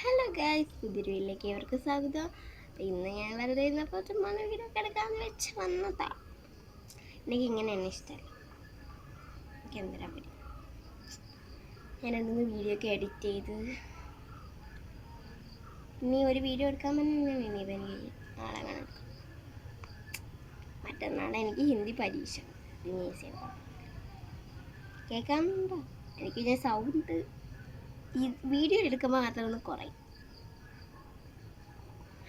Hello guys, പുതിയൊരു വീട്ടിലേക്ക് അവർക്ക് സ്വാഗതം. ഇന്ന് ഞാൻ വെറുതെ ഇരുന്നപ്പോൾ ചുമ്മാ വീഡിയോ കിടക്കാമെന്ന് വെച്ച് വന്നതാ. എനിക്ക് ഇങ്ങനെയാണ് ഇഷ്ടമല്ല. എനിക്ക് എന്തിനാ പറ്റും. ഞാൻ എന്തെങ്കിലും വീഡിയോ ഒക്കെ എഡിറ്റ് ചെയ്ത് ഇനി ഒരു വീഡിയോ എടുക്കാൻ പറ്റുന്നതാണ്. ഇനിയിപ്പോൾ എനിക്ക് നാളെ വേണം. മറ്റന്നാളെ എനിക്ക് ഹിന്ദി പരീക്ഷ. കേൾക്കാനുണ്ടോ? എനിക്ക് ഞാൻ സൗണ്ട് ഈ വീഡിയോ എടുക്കുമ്പോൾ മാത്രം ഒന്ന് കുറയും.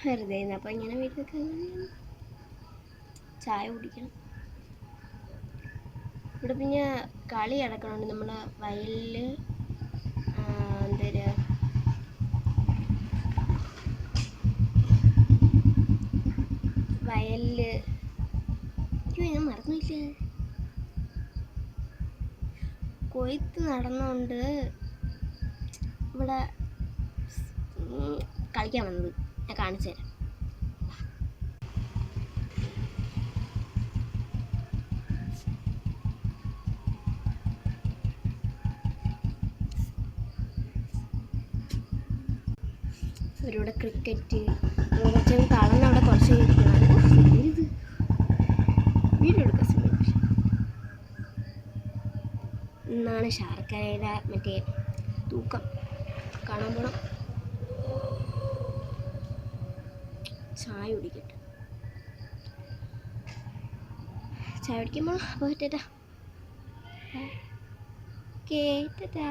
വെറുതെ അപ്പോൾ ഇങ്ങനെ വീട്ടിലൊക്കെ ചായ കുടിക്കണം. ഇവിടെ പിന്നെ കളി നടക്കണുണ്ട്. നമ്മുടെ വയലിൽ എന്തേര് വയലിൽ ഞാൻ മറന്നില്ല, കൊയ്ത്ത് നടന്നുകൊണ്ട് ഇവിടെ കളിക്കാൻ വന്നത്. ഞാൻ കാണിച്ചു തരാം. അവരിവിടെ ക്രിക്കറ്റ് കുറച്ച് കളന്നവിടെ കുറച്ച് ഇത് വീഡിയോ എടുക്കാൻ ശ്രമിക്കും. ഇന്നാണ് ശർക്കരയുടെ മറ്റേ തൂക്കം കാണാൻ പോണം. ചായ കുടിക്കട്ടെ. ചായ കുടിക്കുമ്പോൾ പോയിട്ടാ. കേട്ടാ.